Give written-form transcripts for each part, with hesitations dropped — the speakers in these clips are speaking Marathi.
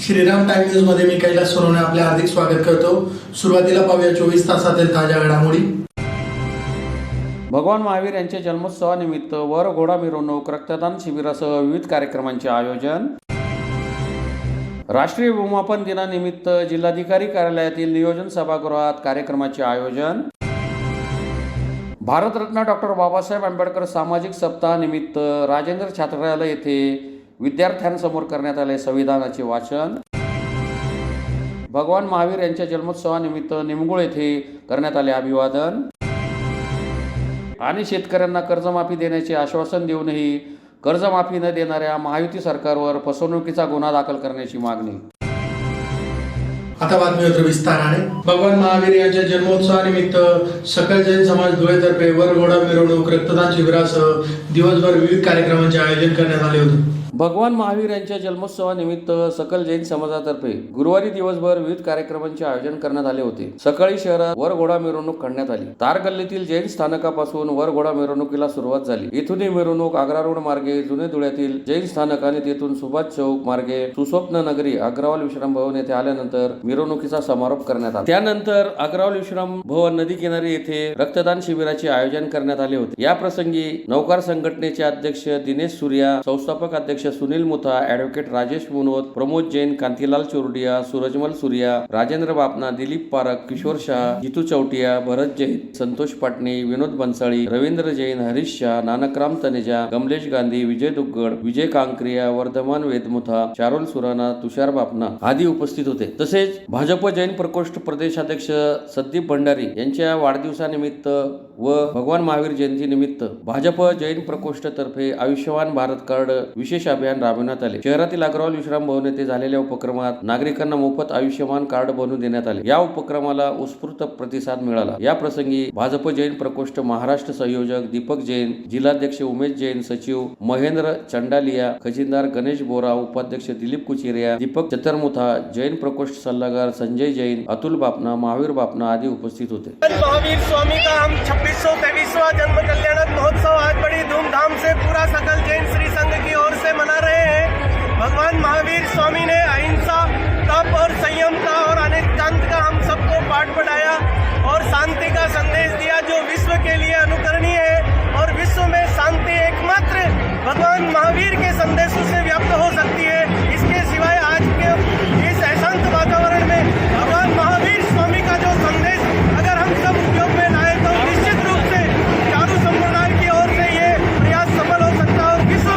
श्रीराम टाइम न्यूज मध्ये मी कैलास सोनवणे आपले हार्दिक स्वागत करतो। सुरुवातीला पाहूया 24 तासातील ताज्या घडामोडी। भगवान महावीर यांच्या जन्मोत्सवानिमित्त वर घोडा मिरवणूक, रक्तदान शिबिरासह विविध कार्याक्रमांचे आयोजन। राष्ट्रीय भूमापन दिनानिमित्त जिल्हाधिकारी कार्यालयातील नियोजन सभागृहात कार्यक्रमाचे आयोजन। भारतरत्न डॉक्टर बाबासाहेब आंबेडकर सामाजिक सप्ताहानिमित्त राजेंद्र छात्रालय येथे विद्यार्थ्यांसमोर करण्यात आले संविधानाचे वाचन। भगवान महावीर यांच्या जन्मोत्सवानिमित्त निमगुळ येथे करण्यात आले अभिवादन। आणि शेतकऱ्यांना कर्जमाफी देण्याचे आश्वासन देऊनही कर्जमाफी न देणाऱ्या महायुती सरकारवर फसवणुकीचा गुन्हा दाखल करण्याची मागणी। आता बातमीपत्र विस्ताराने। भगवान महावीर यांच्या जन्मोत्सवानिमित्त सकल जैन समाज धुळेतर्फे वर घोडा मिरवणूक, रक्तदान शिबिरासह दिवसभर विविध कार्यक्रमांचे आयोजन करण्यात आले होते। भगवान महावीर यांच्या जन्मोत्सवानिमित्त सकल जैन समाजातर्फे गुरुवारी दिवसभर विविध कार्यक्रमांचे आयोजन करण्यात आले होते। सकाळी शहरात वर घोडा मिरवणूक काढण्यात आली। तार गल्लीतील जैन स्थानकापासून वर घोडा मिरवणुकीला सुरुवात झाली। येथून ही मिरवणूक आग्रा रोड मार्गे जुने धुळ्यातील जैन स्थानक आणि तेथून सुभाष चौक मार्गे सुस्वप्न नगरी अग्रवाल विश्राम भवन येथे आल्यानंतर मिरवणुकीचा समारोप करण्यात आला। त्यानंतर अग्रवाल विश्राम भवन नदी किनारी येथे रक्तदान शिबिराचे आयोजन करण्यात आले होते। या प्रसंगी नौकार संघटनेचे अध्यक्ष दिनेश सूर्या, संस्थापक अध्यक्ष सुनील मुथा, ॲडव्होकेट राजेश मुनोद, प्रमोद जैन, कांतीलाल चोरडिया, सूरजमल सूर्या, राजेंद्र बापना, दिलीप पारक, किशोर शाह, जितू चौटिया, भरत जैन, संतोष पाटणे, विनोद बनसाळी, रवींद्र जैन, हरीश शाह, नानकराम तनेजा, कमलेश गांधी, विजय दुग्गड, विजय कांक्रिया, वर्धमान वेदमुथा, चारुल सुराणा, तुषार बापना आदी उपस्थित होते। तसेच भाजप जैन प्रकोष्ठ प्रदेशाध्यक्ष संदीप भंडारी यांच्या वाढदिवसानिमित्त व भगवान महावीर जयंती निमित्त भाजप जैन प्रकोष्ठ तर्फे आयुष्यमान भारत कार्ड विशेष अभियान राबवण्यात आले। शहरातील अग्रवाल विश्राम भवन येथे झालेल्या उपक्रमात नागरिकांना मोफत आयुष्यमान कार्ड बनवून देण्यात आले। या उपक्रमाला उत्स्फूर्त प्रतिसाद मिळाला। या प्रसंगी भाजप जैन प्रकोष्ठ महाराष्ट्र संयोजक दीपक जैन, जिल्हाध्यक्ष उमेश जैन, सचिव महेंद्र चंडालिया, खजिनदार गणेश बोरा, उपाध्यक्ष दिलीप कुचिरिया, दीपक चतरमुथा, जैन प्रकोष्ठ सल्लागार संजय जैन, अतुल बापना, महावीर बापना आदि उपस्थित होते। महावीर स्वामी का हम 2623वां जन्म कल्याण महोत्सव आज बड़ी धूमधाम से पूरा सकल जैन श्री संघ की ओर से मना रहे हैं। भगवान महावीर स्वामी ने अहिंसा, तप और संयम का और अनेकांत का हम सबको पाठ पढ़ाया और शांति का संदेश दिया जो विश्व के लिए अनुकरणीय है। और विश्व में शांति एकमात्र भगवान महावीर के संदेशों से व्याप्त हो सकती है। इसके सिवाय आज के इस अशांत वातावरण में भगवान महावीर स्वामी का जो संदेश अगर हम सब उपयोग में लाए तो निश्चित रूप से चारू संप्रदाय की ओर से ये प्रयास सफल हो सकता है। और विश्व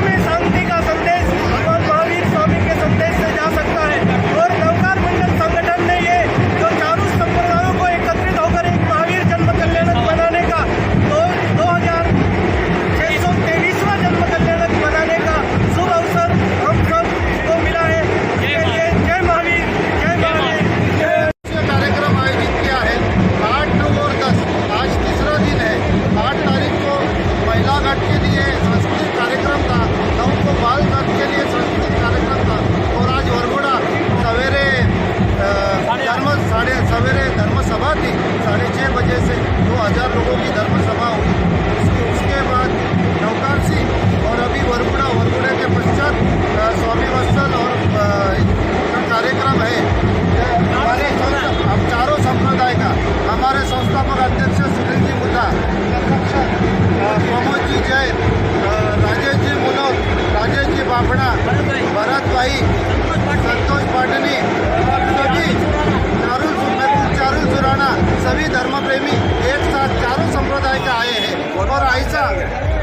में शांति का संदेश भगवान महावीर स्वामी के संदेश से जा सकता है। और नवकार मंडल संगठन ने ये जो चारू संप्रदायों को एकत्रित होकर एक महावीर जन्म कल्याण मनाने का 2623वां जन्म कल्याण मनाने का शुभ अवसर हम सब को मिला है। जय महावीर, जय महावीर। कार्यक्रम आयोजित किया है 8, 9 और 10। आज तीसरा दिन है। 8 तारीख को महिला घाट के लिए सांस्कृतिक कार्यक्रम था, 9 को बाल घाट के लिए सांस्कृतिक कार्यक्रम था और आज वरघोड़ा सवेरे धर्म सभा थी। 6:30 बजे से 2000 लोगों की धर्म सभा हुई। उसके बाद नौकारसी और अभी वरघोड़े के पश्चात स्वामी वत्सल और कार्यक्रम है। हमारे हम चारों संप्रदाय का हमारे संस्थापक अध्यक्ष सुनील जी मुथा, प्रमोद जी जैन, राजेश जी मुनोद, राजेश जी बापना, भरत भाई, संतोष पाटनी, सभी चारुल सुराणा, सभी धर्म प्रेमी एक साथ चारों संप्रदाय का आए हैं।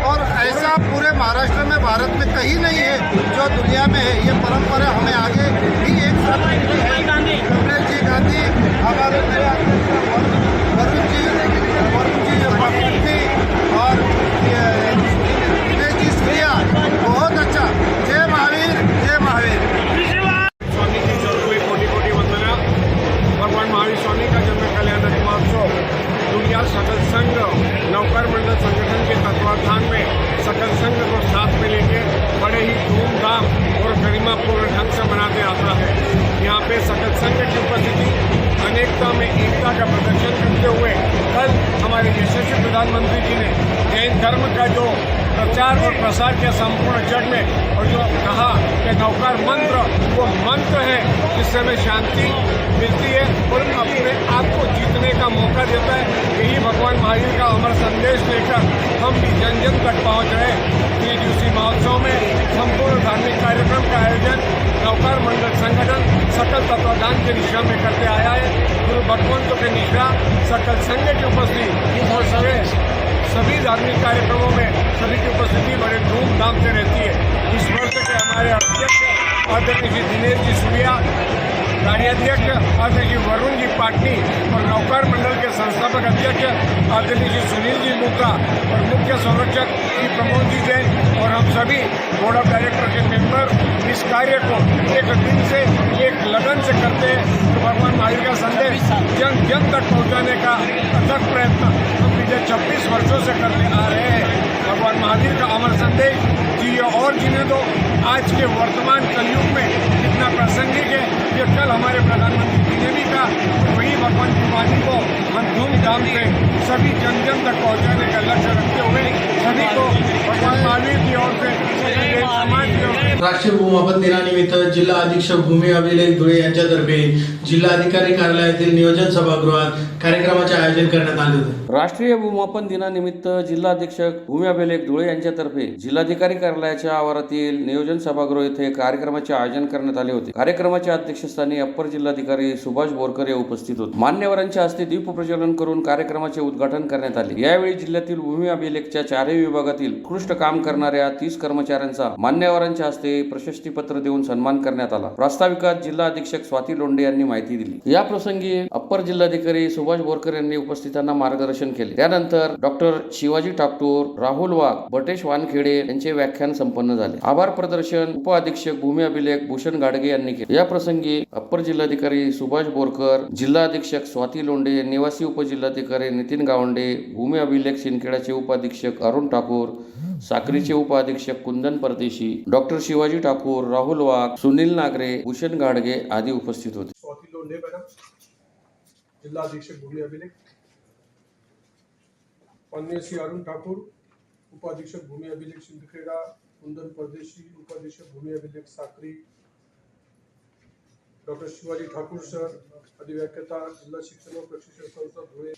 और ऐसा पूरे महाराष्ट्र में, भारत में कहीं नहीं है जो दुनिया में है। ये परंपरा हमें आगे भी एक साथ कमलेश जी गांधी, हमारे वरुण जी और दिनेश जी सूर्या, बहुत अच्छा। जय महावीर, जय महावीर। स्वामी जी चौदहवीं कोटि वंदना। भगवान महावीर स्वामी का जन्म कल्याण महोत्सव दुनिया सकल संघ नौकर मंडल संगठन के तत्वाधान में सकल संघ को साथ में लेकर बड़े ही धूमधाम और गरिमापूर्ण ढंग से मनाते आता है। यहाँ पे सकल संघ की उपस्थिति अनेकता में एकता का प्रदर्शन करते हुए कल हमारे यशस्वी प्रधानमंत्री जी ने जैन धर्म का जो प्रचार और प्रसार किया संपूर्ण जग में, और जो कहा कि नौकर मंत्र वो मंत्र है जिससे हमें शांति मिलती है और अपने आप को जीतने का मौका देता है। यही भगवान महावीर का अमर संदेश लेकर हम भी जन जन तक पहुँच रहे। 3 दिवसीय महोत्सव में संपूर्ण धार्मिक कार्यक्रम का आयोजन नौकर मंडल संगठन सकल तत्वाधान की दिशा में करते आया है। गुरु भगवंतों के निशा सकल संघ की उपस्थिति और सभी धार्मिक कार्यक्रमों में सभी की उपस्थिति बड़े धूमधाम से रहती है। इस वर्ष के हमारे अध्यक्ष आदरणीय जी दिनेश जी सूर्या, कार्याध्यक्ष आदरणीय जी वरुण जी पाटनी और नौकर मंडल के संस्थापक अध्यक्ष आदरणीय जी सुनील जी मुद्रा और मुख्य संरक्षक श्री प्रमोद जी जैन और हम सभी बोर्ड ऑफ डायरेक्टर के मेंबर इस कार्य को एक दिन से एक लगन से करते हैं। तो भगवान महावीर का संदेश जन जन तक पहुंचाने का अथक प्रयत्न हम पिछले 26 वर्षों से करते आ रहे हैं। भगवान महावीर का अमर संदेश जिए और जीने दो आज के वर्तमान कलयुग में कितना प्रासंगिक है, ये कल हमारे प्रधानमंत्री जी ने भी कहा। वही भगवान की वाणी को हम धूमधाम से सभी जन जन तक पहुंचाने का लक्ष्य रखते हुए सभी को भगवान महावीर की ओर से समाज की ओर से राष्ट्रीय भूमापन दिनानिमित्त जिल्हा अधीक्षक भूमी अभिलेख धुळे यांच्यातर्फे जिल्हाधिकारी कार्यालयातील नियोजन सभागृहात कार्यक्रमाचे आयोजन करण्यात आले होते। राष्ट्रीय भूमापन दिनानिमित्त जिल्हा अधीक्षक भूमी अभिलेख धुळे यांच्यातर्फे जिल्हाधिकारी कार्यालयाच्या आवारातील नियोजन सभागृह येथे कार्यक्रमाचे आयोजन करण्यात आले होते। कार्यक्रमाच्या अध्यक्षस्थानी अप्पर जिल्हाधिकारी सुभाष बोरकर हे उपस्थित होते। मान्यवरांच्या हस्ते दीप प्रज्वलन करून कार्यक्रमाचे उद्घाटन करण्यात आले। यावेळी जिल्ह्यातील भूमी अभिलेखच्या 4ही विभागातील उत्कृष्ट काम करणाऱ्या 30 कर्मचाऱ्यांचा मान्यवरांच्या हस्ते प्रशस्तीपत्र देऊन सन्मान करण्यात आला। प्रास्ताविकात जिल्हा अधीक्षक स्वाती लोंढे यांनी माहिती दिली। या प्रसंगी अप्पर जिल्हाधिकारी सुभाष बोरकर यांनी उपस्थितांना मार्गदर्शन केले। त्यानंतर डॉक्टर शिवाजी ठाकूर, राहुल वाघ, बटेश वानखेडे यांचे व्याख्यान संपन्न झाले। आभार प्रदर्शन उप अधीक्षक भूमी अभिलेख भूषण गाडगे यांनी केले। या प्रसंगी अप्पर जिल्हाधिकारी सुभाष बोरकर, जिल्हा अधीक्षक स्वाती लोंढे, निवासी उपजिल्हाधिकारी नितीन गावंडे, भूमी अभिलेख सिंदखेडचे उप अधीक्षक अरुण ठाकूर, साक्रीचे उप अधीक्षक कुंदन परदेशी, डॉक्टर शिवाजी ठाकूर, राहुल वाघ, सुनील नागरे, भूषण गाडगे आदी उपस्थित होते। स्वाती लोंढे मॅडम, जिल्हा अधीक्षक भूमी अभिलेख, माननीय श्री अरुण ठाकूर, उपाधीक्षक भूमी अभिलेख सिंदखेडा, कुंदन परदेशी, उपाधीक्षक भूमी अभिलेख साक्री, डॉक्टर शिवाजी ठाकूर सर, अधिव्याख्याता जिल्हा शिक्षण व प्रशिक्षण संस्था धुळे,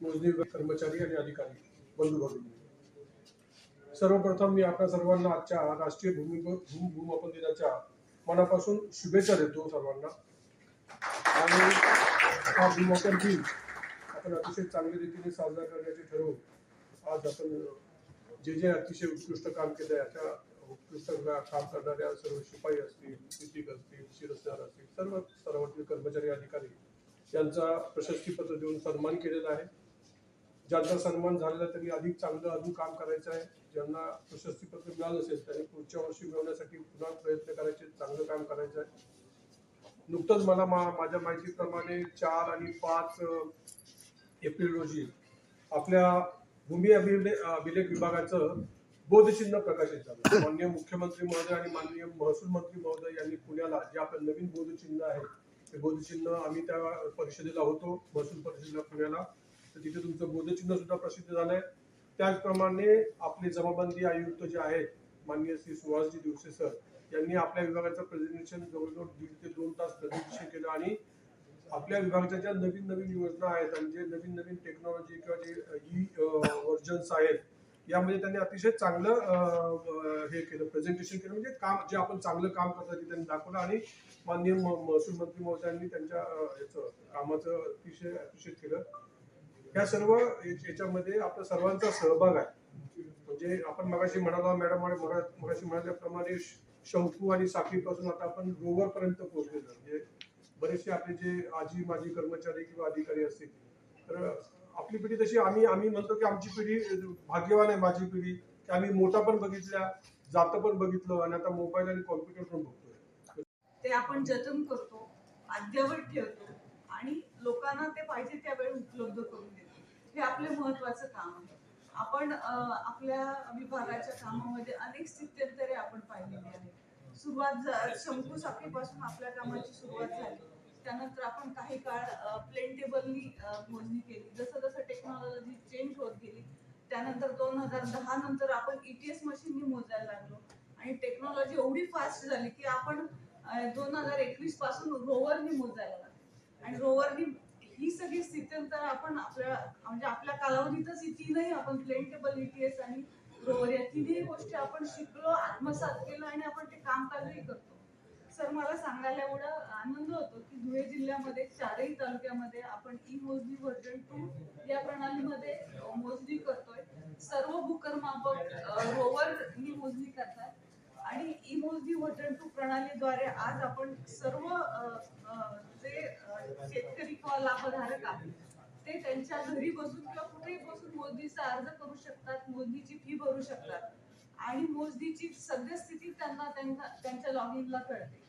मोजणी कर्मचारी आणि अधिकारी बंधू भगिनी, सर्वप्रथम मी आपल्या सर्वांना आजच्या राष्ट्रीय भूमापन दिनाच्या मनापासून शुभेच्छा देतो सर्वांना। आणि हा भूमापन दिन आपण अतिशय चांगल्या रीतीने साजरा करण्याचे ठरवून आज आपण जे अतिशय उत्कृष्ट काम केलं अशा उत्कृष्ट काम करणाऱ्या सर्व शिपाई असतील, कृतिक असतील, शिरस्तेदार असतील, सर्व स्तरावरील कर्मचारी अधिकारी यांचा प्रशस्तीपत्र देऊन सन्मान केलेला आहे। ज्यांचा सन्मान झालेला त्यांनी अधिक चांगलं अजून काम करायचं आहे। ज्यांना प्रशस्तीपत्र मिळालं असेल त्यांनी पुढच्या वर्षी मिळवण्यासाठी पुन्हा प्रयत्न करायचे, चांगलं काम करायचं आहे। नुकतंच मला माझ्या माहितीप्रमाणे 4 आणि 5 एप्रिल रोजी आपल्या भूमी अभिलेख विभागाचं बोधचिन्ह प्रकाशित झालं। माननीय मुख्यमंत्री महोदय आणि माननीय महसूल मंत्री महोदय यांनी पुण्याला जे आपलं नवीन बोधचिन्ह आहे ते बोधचिन्ह आम्ही त्या परिषदेला होतो, महसूल परिषदेला पुण्याला, तर तिथे तुमचं बोधचिन्ह सुद्धा प्रसिद्ध झालंय। त्याचप्रमाणे आपले जमाबंदी आयुक्त जे आहेत माननीय श्री सुहासजी दिवसे सर यांनी आपल्या विभागाचं प्रेझेंटेशन जवळजवळ 1.5 ते 2 तास प्रेझेंटेशन केलं आणि आपल्या विभागाच्या ज्या नवीन नवीन योजना आहेत आणि जे नवीन नवीन टेक्नॉलॉजी किंवा जे वर्जन्स आहेत यामध्ये त्यांनी अतिशय चांगलं हे केलं, प्रेझेंटेशन केलं, म्हणजे काम जे आपण चांगलं काम करतो ते त्यांनी दाखवलं आणि माननीय महसूल मंत्री महोदयांनी त्यांच्या याचं कामाचं अतिशय अप्रिशिएट केलं। या सर्व याच्यामध्ये आपल्या सर्वांचा सहभाग आहे। म्हणजे आपण मगाशी म्हणाला मॅडम मगाशी म्हणाल्याप्रमाणे शंकू आणि साखळीपासून आता आपण रोवर पर्यंत पोहोचलेलो, म्हणजे बरेचसे आपले जे आजी माजी कर्मचारी किंवा अधिकारी असतील तर आपली पिढी तशी आम्ही म्हणतो की आमची पिढी भाग्यवान आहे, माझी पिढी की आम्ही मोठा पण बघितल्या, जातं पण बघितलं आणि आता मोबाईल आणि कॉम्प्युटर पण बघतोय। ते आपण जतन करतो, अद्यावत ठेवतो आणि लोकांना ते पाहिजे त्यावेळी उपलब्ध करून देतो। हे आपले महत्त्वाचं काम आहे। आपण आपल्या विभागाच्या कामामध्ये अनेक स्थित्यंतरे आपण पाहिलेली आहेत। सुरुवात शंकू साखळीपासून आपल्या कामाची सुरुवात झाली, त्यानंतर आपण काही काळ प्लेन टेबलनी मोजणी केली। जसं जसं टेक्नॉलॉजी चेंज होत गेली त्यानंतर 2010 नंतर आपण ETS मशीननी मोजायला लागलो आणि टेक्नॉलॉजी एवढी फास्ट झाली की आपण 2021 पासून रोवरनी मोजायला लागलो आणि रोवरनी ही सगळी स्थिती तर आपण आपल्या कालावधीतच ही तीनही आपण प्लेन टेबल ETS आणि रोवर या तिन्ही गोष्टी आपण शिकलो, आत्मसात केलं आणि आपण ते कामकाजही करतो. सर, मला सांगायला एवढा आनंद होतो की धुळे जिल्ह्यामध्ये 4ही तालुक्यामध्ये आपण ई-मोजणी व्हर्जन 2 या प्रणालीमध्ये मोजणी करतोय. सर्व भूकरमापक रोवरनी मोजणी करतात आणि ई-मोजणी व्हर्जन 2 प्रणालीद्वारे आज आपण सर्व जे शेतकरी किंवा लाभधारक आहेत ते त्यांच्या घरी बसून किंवा कुठेही बसून मोजणीचा अर्ज करू शकतात, मोजणीची फी भरू शकतात आणि मोजणीची सद्यस्थिती त्यांना त्यांच्या लॉगिनला कळते.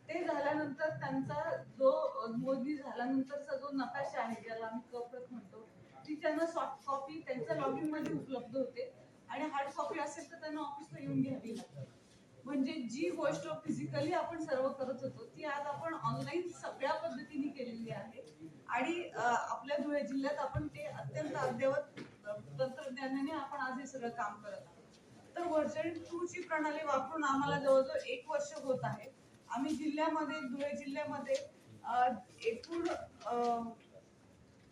ते झाल्यानंतर त्यांचा जो मोजणी झाल्यानंतरचा जो नकाशा आहे ज्याला आम्ही कप्रत म्हणतो ती त्यांना सॉफ्ट कॉपी त्यांच्या लॉगिन मध्ये उपलब्ध होते आणि हार्ड कॉपी असेल तर त्यांना ऑफिसला येऊन घ्यावी लागते. म्हणजे जी गोष्ट फिजिकली आपण सर्व करत होतो ती आज आपण ऑनलाईन सगळ्या पद्धतीने केलेली आहे आणि आपल्या धुळे जिल्ह्यात आपण ते अत्यंत अद्ययावत तंत्रज्ञानाने आपण आज हे सगळं काम करत आहोत. तर व्हर्जन 2 ची प्रणाली वापरून आम्हाला जवळजवळ 1 वर्ष होत आहे. आम्ही धुळे जिल्ह्यामध्ये एकूण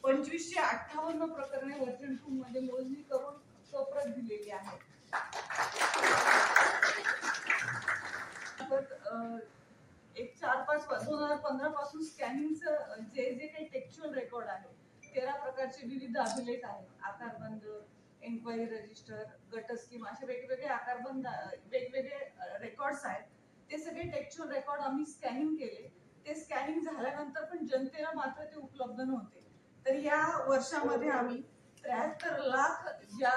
2558 प्रकरणे व्हर्जन 2 मध्ये मोजणी करून कप्रत दिलेली आहे. एक 2015 पासून स्कॅनिंगचं जे काही टेक्स्च्युअल रेकॉर्ड आहे 13 प्रकारचे विविध अभिलेख आहेत. आकारबंद, एन्क्वायरी रजिस्टर, गट स्कीम असे वेगवेगळे रेकॉर्ड्स आहेत. ते सगळे टेक्स्च्युअल रेकॉर्ड आम्ही स्कॅनिंग केले. ते स्कॅनिंग झाल्यानंतर पण जनतेला मात्र ते उपलब्ध नव्हते. तर या वर्षामध्ये आम्ही 73 लाख ज्या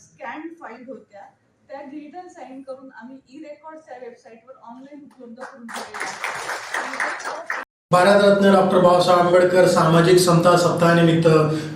स्कॅन फाईल होत्या त्या डिजिटल साइन करून आम्ही ई-रेकॉर्ड्सच्या वेबसाईटवर ऑनलाईन उपलब्ध करून दिलेल्या आहेत. भारतरत्न डॉक्टर बाबासाहेब आंबेडकर सामाजिक समता सप्ताहानिमित्त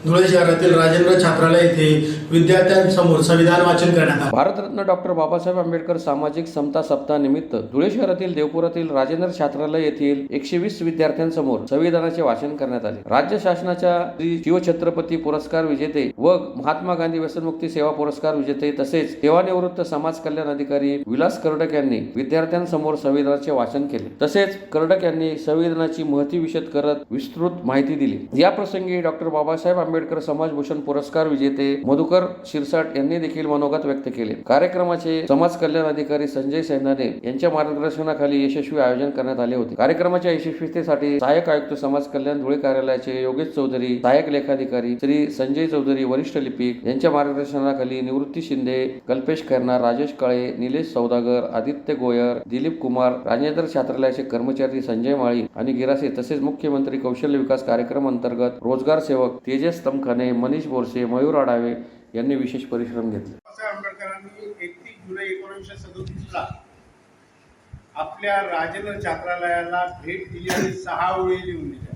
धुळे शहरातील राजेंद्र छात्रालय येथे विद्यार्थ्यांसमोर संविधान वाचन करण्यात आले. भारतरत्न डॉक्टर बाबासाहेब आंबेडकर सामाजिक समता सप्ताहानिमित्त धुळे शहरातील देवपुरातील राजेंद्र छात्रालय येथील 120 विद्यार्थ्यांसमोर संविधानाचे वाचन करण्यात आले. राज्य शासनाच्या श्री शिवछत्रपती पुरस्कार विजेते व महात्मा गांधी व्यसनमुक्ती सेवा पुरस्कार विजेते तसेच सेवानिवृत्त समाज कल्याण अधिकारी विलास कर्डक यांनी विद्यार्थ्यांसमोर संविधानाचे वाचन केले. तसेच कर्डक यांनी संविधानाची महती विशद करत विस्तृत माहिती दिली. या प्रसंगी डॉक्टर बाबासाहेब आंबेडकर समाजभूषण पुरस्कार विजेते मधुकर शिरसाट यांनी देखील मनोगत व्यक्त केले. कार्यक्रमाचे समाज कल्याण अधिकारी संजय सैंदाने यांच्या मार्गदर्शनाखाली यशस्वी आयोजन करण्यात आले होते. कार्यक्रमाच्या यशस्वीतेसाठी सहाय्यक आयुक्त समाज कल्याण धुळे कार्यालयाचे योगेश चौधरी, सहाय्यक लेखाधिकारी श्री संजय चौधरी, वरिष्ठ लिपिक यांच्या मार्गदर्शनाखाली निवृत्ती शिंदे, कल्पेश खैरनार, राजेश काळे, निलेश सौदागर, आदित्य गोयर, दिलीप कुमार, राजेंद्र छात्रालयाचे कर्मचारी संजय माळी आणि गिरासे तसेच मुख्यमंत्री कौशल्य विकास कार्यक्रम अंतर्गत रोजगार सेवक तेजस तमखाने, मनीष बोरसे, मयूर आढावे यांनी विशेष परिश्रम घेतले. बाबासाहेब आंबेडकरांनी 31 जुलै 1937 आपल्या राजेंद्र छात्रालयाला भेट दिली आणि 6 ओळी लिहून दिल्या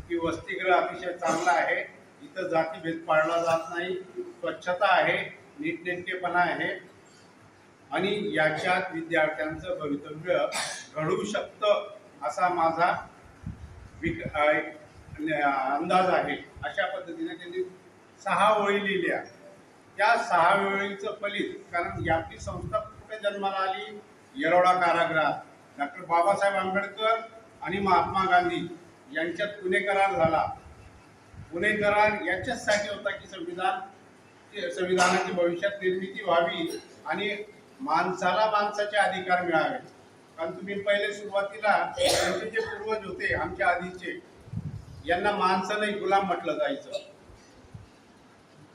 की वसतिगृह अतिशय चांगलं आहे, इथं जातीभेद पाळला जात नाही, स्वच्छता आहे, नीटनेटकेपणा आहे आणि याच्यात विद्यार्थ्यांचं भवितव्य घडू शकतं असा माझा अंदाज आहे. अशा पद्धतीने त्यांनी 6 ओळी लिहिल्या. त्या 6 ओळीचं फलित, कारण आपली संस्था कुठे जन्माला आली? येरवडा कारागृहात. डॉक्टर बाबासाहेब आंबेडकर आणि महात्मा गांधी यांच्यात पुणे करार झाला. पुणे करार याच्याचसाठी होता की संविधानाची भविष्यात निर्मिती व्हावी आणि माणसाला माणसाचे अधिकार मिळावे. कारण तुम्ही पहिले सुरुवातीला त्यांचे जे पूर्वज होते आमच्या आधीचे, यांना माणसं नाही गुलाम म्हटलं जायचं.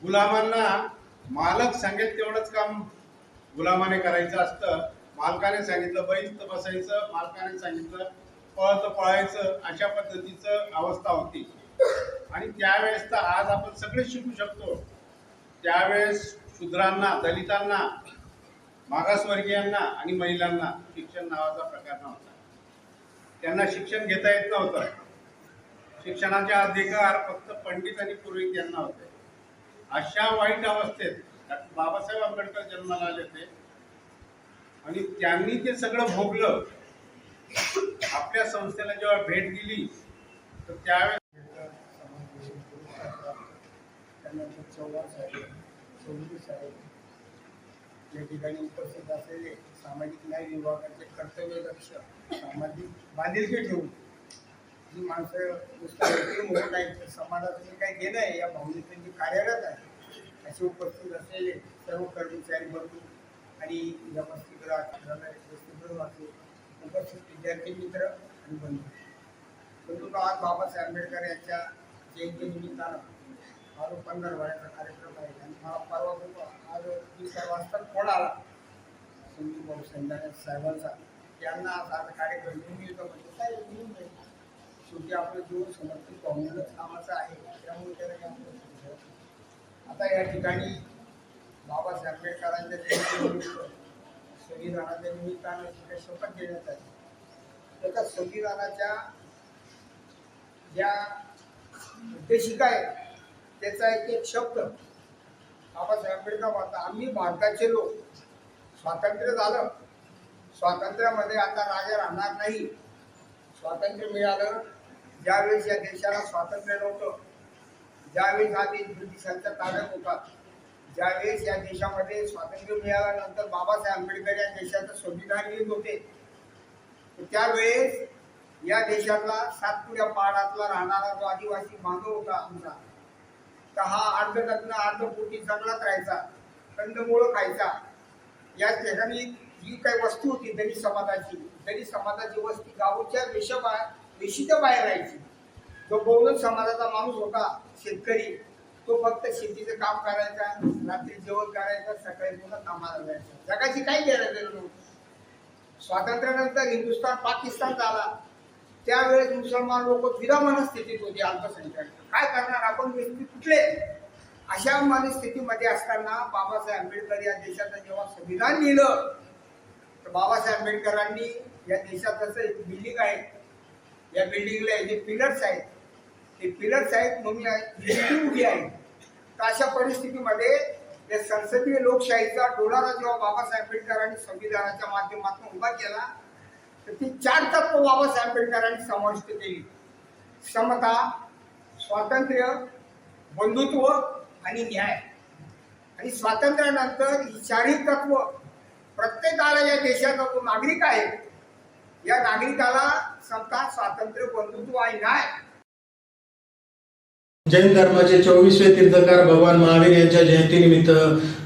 गुलामांना मालक सांगेल तेवढंच काम गुलामाने करायचं असतं. मालकाने सांगितलं बैठत बसायचं, मालकाने सांगितलं पळत पळायचं, अशा पद्धतीचं अवस्था होती. आणि त्यावेळेस तर आज आपण सगळे शिकू शकतो. त्यावेळेस शूद्रांना, दलितांना, मागासवर्गीयांना आणि महिलांना शिक्षण नावाचा प्रकार नव्हता. त्यांना शिक्षण घेता येत नव्हतं. शिक्षणाचे अधिकार फक्त पंडित आणि पुरोहित यांना होते. अशा वाईट अवस्थेत डॉक्टर बाबासाहेब आंबेडकर जन्माला आले होते आणि त्यांनी ते सगळं भोगलं. आपल्या संस्थेला जेव्हा भेट दिली तर त्यावेळेस सोमनी साहेब, या ठिकाणी उपस्थित असलेले सामाजिक न्याय विभागाचे कर्तव्यदक्ष, सामाजिक बांधिलकी ठेवून जी माणसं नुसतं होत आहेत, तर समाजाचं काही घेणं आहे या भावनेतून जी कार्यरत आहे, असे उपस्थित असलेले सर्व कर्मचारी बंधू आणि या वसतिगृह उपस्थित विद्यार्थी मित्र आणि बंधू, आज बाबासाहेब आंबेडकर यांच्या जयंतीनिमित्तानं आज पंधरवड्याचा कार्यक्रम आहे आणि मला परवा आज 20 वाजता फोन आला संदीप भाऊ संध्याने साहेबांचा, त्यांना आज कार्यक्रम घेऊन येतो म्हणजे काय येऊन जाईल, शेवटी आपलं जीवन समर्पित पाहुण्यालाच कामाचं आहे, त्यामुळे त्याला आता या ठिकाणी बाबासाहेब आंबेडकरांच्या जयंतीनिमित्त संविधानाच्या निमित्तानं शपथ देण्यात आली. त्याच्या संविधानाच्या ज्या उद्देशिका आहे त्याचा एक शब्द बाबासाहेब आंबेडकर म्हणतात, आम्ही भारताचे लोक, स्वातंत्र्य झालं, स्वातंत्र्यामध्ये आता राजा राहणार नाही. स्वातंत्र्य मिळालं ज्यावेळेस या देशाला स्वातंत्र्य नव्हतं, ज्यावेळेस हा देश ब्रिटिशांच्या ताब्यात होता, ज्यावेळेस या देशामध्ये स्वातंत्र्य मिळाल्यानंतर बाबासाहेब आंबेडकर या देशाचं संविधान लिहित होते, त्यावेळेस या देशातला सातपुड्या पहाडातला राहणारा जो आदिवासी बांधव होता आमचा, तर हा अर्धनग्न अर्धपोटी जंगलात राहायचा, कंदमुळं खायचा. या ठिकाणी जी काही वस्तू होती दलित समाजाची वस्ती गावच्या वेशीच्या बाहेर राहायची. जो बहुजन समाजाचा माणूस होता शेतकरी, तो फक्त शेतीचं काम करायचा, रात्री जेवण करायचं, सकाळी पुन्हा कामाला जायचं. जगाची काही गरज नव्हती. स्वातंत्र्यानंतर हिंदुस्थान पाकिस्तान झाला, त्यावेळेस मुसलमान लोक द्विधा मनस्थितीत होती, अल्पसंख्याक. काय करणार आपण, व्यक्ती कुठले, अशा मनस्थितीमध्ये असताना बाबासाहेब आंबेडकर या देशाचं जेव्हा संविधान लिहिलं, तर बाबासाहेब आंबेडकरांनी या देशात जसं एक बिल्डिंग आहे, या बिल्डिंगला जे पिलर्स आहेत, ते पिलर्स आहेत म्हणून उभी आहे. तर अशा परिस्थितीमध्ये या संसदीय लोकशाहीचा डोलारा जेव्हा बाबासाहेब आंबेडकरांनी संविधानाच्या माध्यमातून उभा केला, तर ती 4 तत्व बाबासाहेब आंबेडकरांनी समाविष्ट केली: समता, स्वातंत्र्य, बंधुत्व आणि न्याय. आणि स्वातंत्र्यानंतर ही 4ही तत्व प्रत्येकाला या देशाचा जो नागरिक आहे, या नागरिकाला समता, स्वातंत्र्य, बंधुत्व आणि न्याय. जैन धर्माचे 24वे तीर्थकार भगवान महावीर यांच्या जयंतीनिमित्त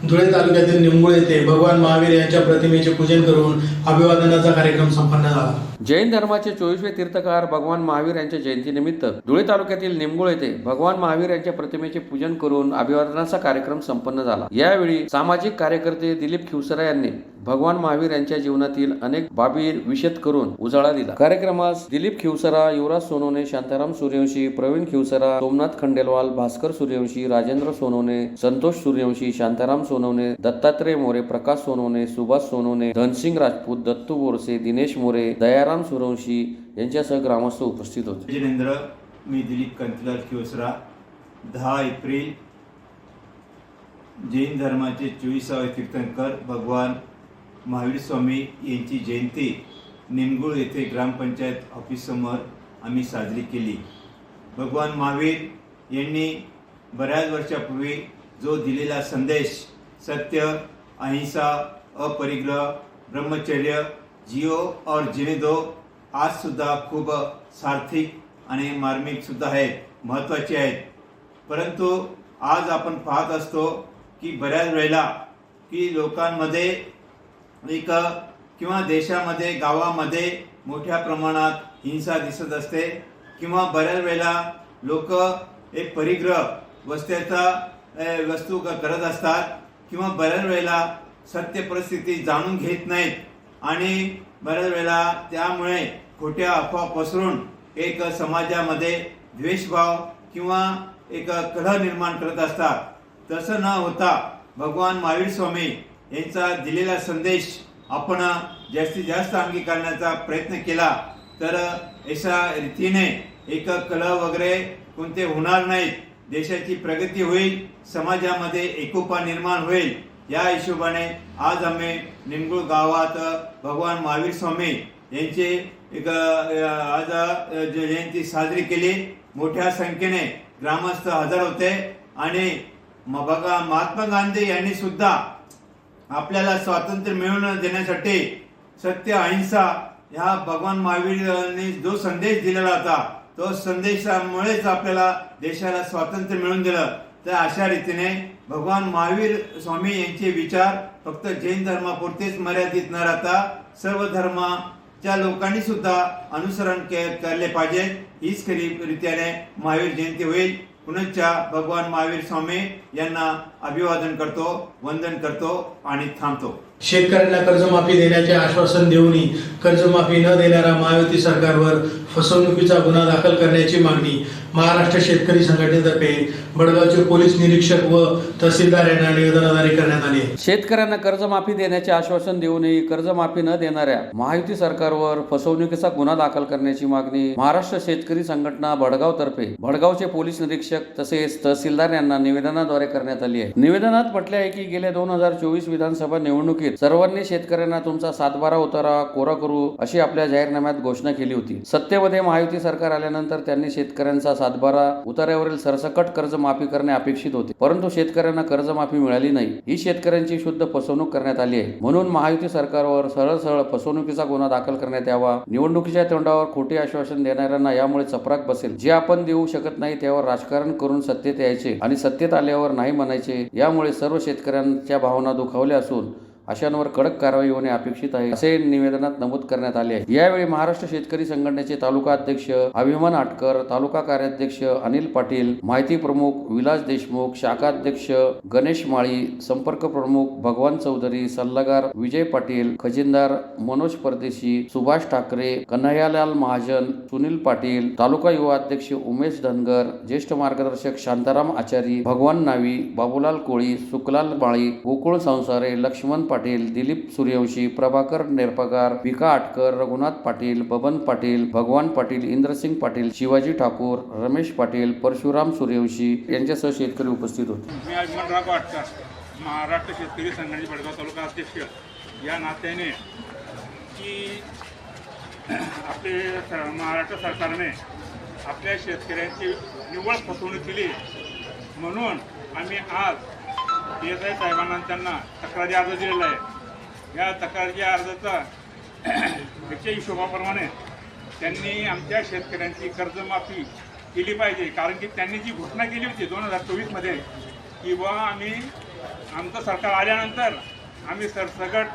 धुळे तालुक्यातील निंबुळ येथे भगवान महावीर यांच्या प्रतिमेचे पूजन करून अभिवादनाचा कार्यक्रम संपन्न झाला. जैन धर्माचे 24वे तीर्थकार भगवान महावीर यांच्या जयंतीनिमित्त धुळे तालुक्यातील निंबुळ येथे भगवान महावीर यांच्या प्रतिमेचे पूजन करून अभिवादनाचा कार्यक्रम संपन्न झाला. यावेळी सामाजिक कार्यकर्ते दिलीप खिवसरा यांनी भगवान महावीर यांच्या जीवनातील अनेक बाबी विशद करून उजाळा दिला. कार्यक्रमास दिलीप खिवसरा, युवराज सोनवणे, शांताराम सूर्यवंशी, प्रवीण खिवसरा, सोमनाथ खंडेलवाल, भास्कर सूर्यवंशी, राजेंद्र सोनवणे, संतोष सूर्यवंशी, शांताराम सोनवणे, दत्तात्रय मोरे, प्रकाश सोनवणे, सुभाष सोनवणे, धनसिंग राजपूत, दत्तू बोरसे, दिनेश मोरे, दयाराम सूर्यवंशी यांच्यासह ग्रामस्थ उपस्थित होते. जिनेंद्र, मी दिलीप कांतीलाल खिवसरा. 10 एप्रिल जैन धर्माचे 24वे तीर्थंकर भगवान महावीर स्वामी यांची जयंती निमगुळ येथे ग्रामपंचायत ऑफिससमोर आम्ही साजरी केली. भगवान महावीर यांनी बऱ्याच वर्षापूर्वी जो दिलेला संदेश, सत्य, अहिंसा, अपरिग्रह, ब्रह्मचर्य, जियो और जीने दो, आज सुद्धा खूप सार्थिक आणि मार्मिक सुद्धा आहेत, महत्त्वाचे आहेत. परंतु आज आपण पाहत असतो की बऱ्याच वेळेला की लोकांमध्ये एक किंवा देशामध्ये, गावामध्ये मोठ्या प्रमाणात हिंसा दिसत असते, किंवा बऱ्याच वेळेला लोक एक परिग्रह वस्तू करत असतात, किंवा बऱ्याच वेळेला सत्य परिस्थिती जाणून घेत नाहीत आणि बऱ्याच वेळेला त्यामुळे खोट्या अफवा पसरून एक समाजामध्ये द्वेषभाव किंवा एक कलह निर्माण करत असतात. तसं न होता भगवान महावीर स्वामी यांचा दिलेला संदेश आपण जास्तीत जास्त अंगीकारण्याचा प्रयत्न केला तर अशा रीतीने एक कलह वगैरे कोणते होणार नाहीत, देशाची प्रगती होईल, समाजामध्ये एकोपा निर्माण होईल. या हिशोबाने आज आम्ही निमगुळ गावात भगवान महावीर स्वामी यांची एक आज जयंती साजरी केली. मोठ्या संख्येने ग्रामस्थ हजर होते आणि बघा, महात्मा गांधी यांनी सुद्धा आपल्याला स्वातंत्र्य मिळवून देण्यासाठी सत्य, अहिंसा ह्या भगवान महावीरांनी जो संदेश दिलेला होता, तो संदेशामुळेच आपल्याला देशाला स्वातंत्र्य मिळवून दिलं. तर अशा रीतीने भगवान महावीर स्वामी यांचे विचार फक्त जैन धर्मापुरतेच मर्यादित न राहता सर्व धर्माच्या लोकांनी सुद्धा अनुसरण केले पाहिजे. हीच खरी रीतीने महावीर जयंती होईल. पुनश्च भगवान महावीर स्वामी यांना अभिवादन करतो, वंदन करतो आणि थांबतो. शेतकऱ्यांना कर्जमाफी देण्याचे आश्वासन देऊनही कर्जमाफी न देणाऱ्या महायुती सरकारवर फसवणुकीचा गुन्हा दाखल करण्याची मागणी महाराष्ट्र शेतकरी संघटनेतर्फे बडगावचे पोलीस निरीक्षक व तहसीलदार यांना निवेदनाद्वारे करण्यात आले. शेतकऱ्यांना कर्जमाफी देण्याचे आश्वासन देऊनही कर्जमाफी न देणाऱ्या महायुती सरकारवर फसवणुकीचा गुन्हा दाखल करण्याची मागणी महाराष्ट्र शेतकरी संघटना भडगाव तर्फे भडगावचे पोलीस निरीक्षक तसेच तहसीलदार यांना निवेदनाद्वारे करण्यात आली आहे. निवेदनात म्हटले आहे की गेल्या 2024 विधानसभा निवडणुकीत सर्वांनी शेतकऱ्यांना तुमचा 7/12 उतारा कोरा करू अशी आपल्या जाहीरनाम्यात घोषणा केली होती. सत्तेमध्ये महायुती सरकार आल्यानंतर त्यांनी शेतकऱ्यांचा 7/12 उतार्यावरील सरसकट कर्जमाफी करणे अपेक्षित होते, परंतु शेतकऱ्यांना कर्जमाफी मिळाली नाही. ही शेतकऱ्यांची शुद्ध फसवणूक करण्यात आली आहे. म्हणून महायुती सरकारवर सरळ फसवणुकीचा गुन्हा दाखल करण्यात यावा. निवडणुकीच्या तोंडावर खोटे आश्वासन देणाऱ्यांना यामुळे चपराक बसेल. जे आपण देऊ शकत नाही त्यावर राजकारण करून सत्तेत यायचे आणि सत्तेत आल्यावर नाही म्हणायचे. यामुळे सर्व शेतकऱ्यांच्या भावना दुखावल्या असून अशांवर कडक कारवाई होणे अपेक्षित आहे, असे निवेदनात नमूद करण्यात आले आहे. यावेळी महाराष्ट्र शेतकरी संघटनेचे तालुका अध्यक्ष अभिमान आटकर, तालुका कार्याध्यक्ष अनिल पाटील, माहिती प्रमुख विलास देशमुख, शाखा अध्यक्ष गणेश माळी, संपर्क प्रमुख भगवान चौधरी, सल्लागार विजय पाटील, खजिनदार मनोज परदेशी, सुभाष ठाकरे, कन्हैयालाल महाजन, सुनील पाटील, तालुका युवा अध्यक्ष उमेश धनगर, ज्येष्ठ मार्गदर्शक शांताराम आचारी, भगवान नावी, बाबूलाल कोळी, सुकलाल माळी, गोकुळ संसारे, लक्ष्मण पाटील, दिलीप सूर्यवंशी, प्रभाकर नेरपगार, विका आटकर, रघुनाथ पाटील, बबन पाटील, भगवान पाटील, इंद्रसिंग पाटील, शिवाजी ठाकूर, रमेश पाटील, परशुराम सूर्यवंशी यांच्यासह शेतकरी उपस्थित होते. मी अभिमनराव आटकर, महाराष्ट्र शेतकरी संघटनेचे भडगाव तालुका अध्यक्ष या नात्याने की आपले महाराष्ट्र सरकारने आपल्या शेतकऱ्यांची निव्वळ फसवणूक केली, म्हणून आम्ही आज PSI साहेबांना त्यांना तक्रारी अर्ज दिलेला आहे. या तक्रारी अर्जाचा त्याच्या हिशोबाप्रमाणे त्यांनी आमच्या शेतकऱ्यांची कर्जमाफी केली पाहिजे, कारण की त्यांनी जी घोषणा केली होती 2024मध्ये की बुवा आमचं सरकार आल्यानंतर आम्ही सरसकट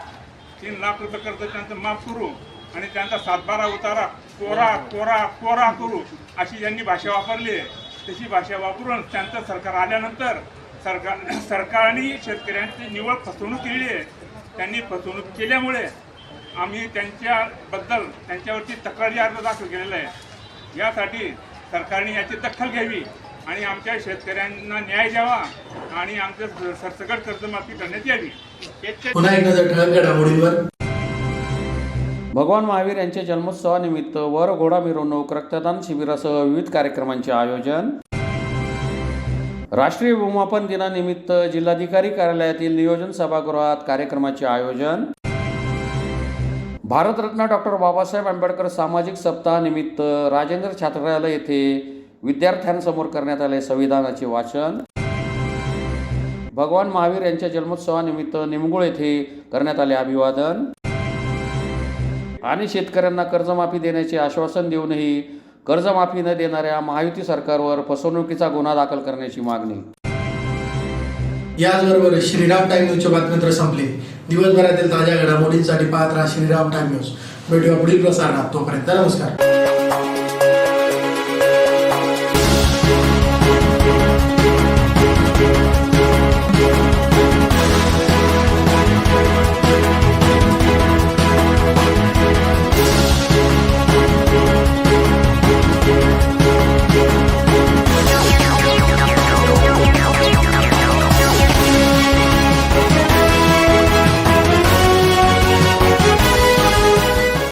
3 लाख रुपये कर्ज त्यांचं माफ करू आणि त्यांचा 7/12 उतारा कोरा कोरा कोरा करू अशी ज्यांनी भाषा वापरली आहे, तशी भाषा वापरून त्यांचं सरकार आल्यानंतर सरकारने शेतकऱ्यांची निव्वळ फसवणूक केली आहे. त्यांनी फसवणूक केल्यामुळे आम्ही त्यांच्यावरती तक्रारी अर्ज दाखल केलेला आहे. यासाठी सरकारने याची दखल घ्यावी आणि आमच्या शेतकऱ्यांना न्याय द्यावा आणि आमचं सरसकट कर्जमाफी करण्यात यावी. पुन्हा एक नजर ठळक घडामोडींवर. भगवान महावीर यांच्या जन्मोत्सवानिमित्त वर घोडा मिरवणूक, रक्तदान शिबिरासह विविध कार्यक्रमांचे आयोजन. राष्ट्रीय भूमापन दिनानिमित्त जिल्हाधिकारी कार्यालयातील नियोजन सभागृहात कार्यक्रमाचे आयोजन. भारतरत्न डॉक्टर बाबासाहेब आंबेडकर सामाजिक सप्ताहानिमित्त राजेंद्र छात्रालय येथे विद्यार्थ्यांसमोर करण्यात आले संविधानाचे वाचन. भगवान महावीर यांच्या जन्मोत्सवानिमित्त निमगुळ येथे करण्यात आले अभिवादन. आणि शेतकऱ्यांना कर्जमाफी देण्याचे आश्वासन देऊनही कर्जमाफी न देणाऱ्या महायुती सरकारवर फसवणुकीचा गुन्हा दाखल करण्याची मागणी. याचबरोबर श्रीराम टाइम न्यूजचे बातमीपत्र संपले. दिवसभरातील ताज्या घडामोडींसाठी पाहत राहा श्रीराम टाइम न्यूज. भेटूया पुढील प्रसारणात. तोपर्यंत नमस्कार.